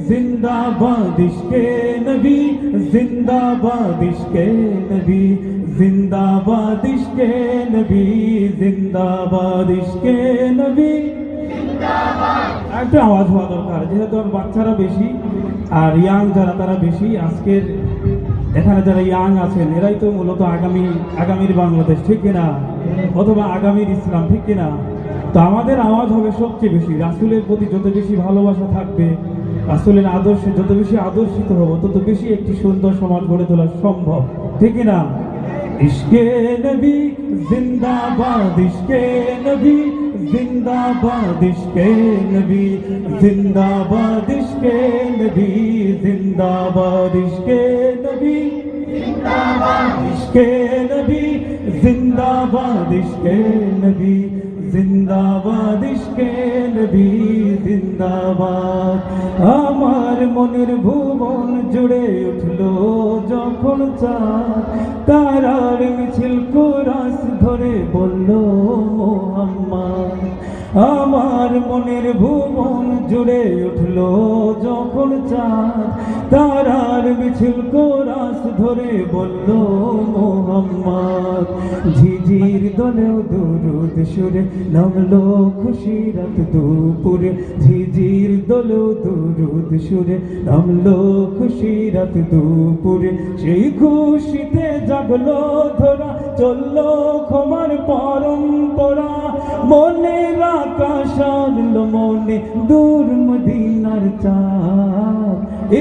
जिंदाबाद इश्के नबी, जिंदाबाद इश्के नबी, जिंदाबाद इश्के नबी, जिंदाबाद इश्के नबी। একটা আওয়াজ হওয়া দরকার, যেহেতু বাচ্চারা বেশি আর ইয়াং যারা তারা বেশি। আজকের এখানে যারা ইয়াং আছেন এরাই তো মূলত আগামীর বাংলাদেশ, ঠিক কিনা? অথবা আগামীর ইসলাম, ঠিক কিনা? তো আমাদের আওয়াজ হবে সবচেয়ে বেশি। রাসূলের প্রতি যত বেশি ভালোবাসা থাকবে, রাসূলের আদর্শে যত বেশি আদর্শিত হব, তত বেশি একটি সুন্দর সমাজ গড়ে তোলা সম্ভব, ঠিক কিনা? ইশকে নবী জিন্দাবাদ, ইশকে নবী जिंदाबाद इश्के नबी, जिंदाबाद इश्के नबी, जिंदाबाद इश्के नबी, जिंदाबाद इश्के नबी, जिंदाबाद इश्के नबी, जिंदाबाद इश्के नबी, जिंदाबाद। আমার মনের ভুবন জুড়ে উঠলো যখন চাঁদ, তারার মিছিল কোরাস ধরে বলল মুহাম্মদ। আমার মনের ভুবন জুড়ে উঠলো যখন চাঁদ, তারার মিছিল কোরাস ধরে বলল মুহাম্মদ। ঝিঝির দলেও দুরুদ সুরে নামলো খুশিরাত দুপুরে, ঝিঝির দলেও দুরুদ সুরে নামলো খুশিরাত দুপুরে। সেই খুশিতে জাগলো ধরা, চললো ক্ষমার পরম্পরা। মনের আকাশ আনলো মনে দূর মদিনার চাঁদ।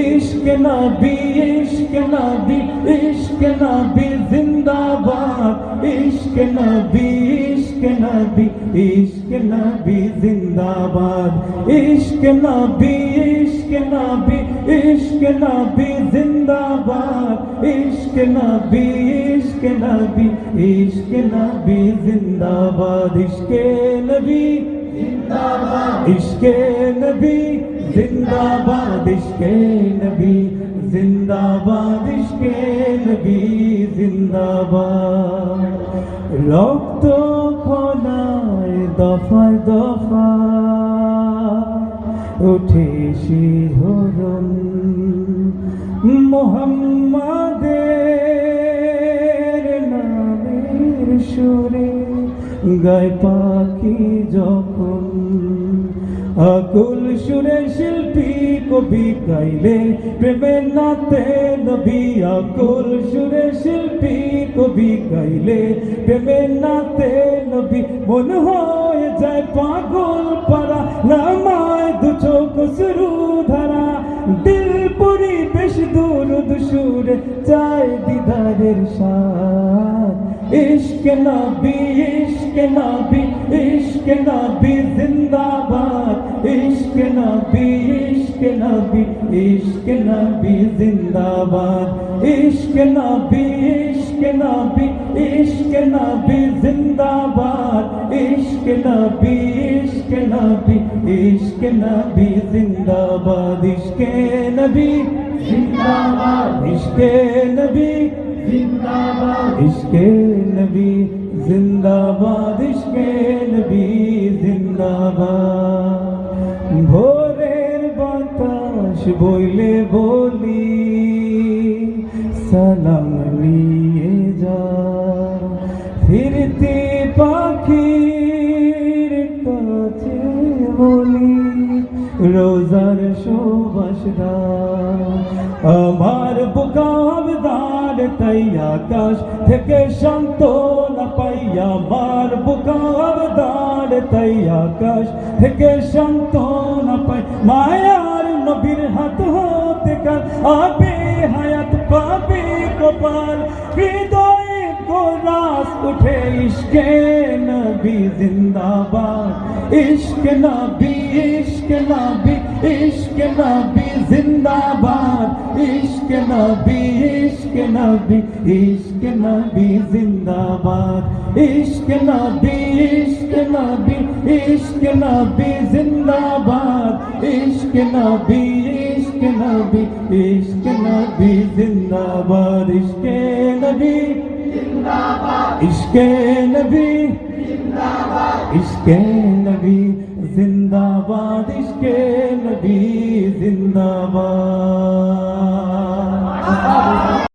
ইশকে নবী, ইশকে নবী, ইশকে নবী জিন্দাবাদ, ইশকে নবী, ইশকে নবী, ইশকে নবী জিন্দাবাদ, ইশকে নবী, ইশকে নবী, ইশকে নবী জিন্দাবাদ, ইশকে নবী, ইশকে নবী, ইশকে নবী জিন্দাবাদ, ইশকে নবী জিন্দাবাদ, ইশকে নবী जिंदाबाद इश्के नबी, जिंदाबाद इश्के नबी, जिंदाबाद। रक्त खनाय दफाय दफा उठे শিহরণ, মুহাম্মাদের নামের সুরে গায় পাখি যখন। আকুল সুরে শিল্পী কবি গাইলে প্রেমের নাতে নবী, আকুল সুরে শিল্পী কবি গাইলে প্রেমের নাতে নবী। মন হয়ে যায় পাগল পারা, নামায় দু চোখ শুরু ধারা। দিল পরিবেশ দুরুদ সুরে চায় দিদারের স্বাদ। ইশকে নবী, ইশকে নবী, ইশকে নবী জিন্দাবাদ, ইশকে নবী, ইশকে নবী, ইশকে নবী জিন্দাবাদ, ইশকে নবী, ইশকে নবী, ইশকে নবী জিন্দাবাদ, ইশকে নবী, ইশকে নবী, ইশকে নবী জিন্দাবাদ, ইশকে নবী জিন্দাবাদ, ইশকে নবী जिंदाबाद इश्के नबी, जिंदाबाद इश्के नबी, जिंदाबाद। भोरेर बातास बोले बोली सालाम निये जा, फिरती पाखिर काछे बोली रोजार शोभासदा। আমার বুকাবদার তাই আকাশ থেকে সান্ত্বনা পাইয়া, আমার বুকাবদার তাই আকাশ থেকে সান্ত্বনা পাই। মায়ার নবীর হাত হতে কাল আবে হায়াত পাবে কপাল। হৃদয়ে কোরাস উঠে ইশকে নবী জিন্দাবাদ, ইশকে নবী, ইশকে নবী, ইশকে নবী জিন্দাবাদ, ইশকে নবী, ইশকে নবী, ইশকে নবী জিন্দাবাদ, ইশকে নবী, ইশকে নবী, ইশকে নবী জিন্দাবাদ, ইশকে নবী, ইশকে নবী, ইশকে নবী জিন্দাবাদ, ইশকে নবী জিন্দাবাদ, ইশকে নবী জিন্দাবাদ, ইশকে নবী জিন্দাবাদ, ইশকে নবী জিন্দাবাদ।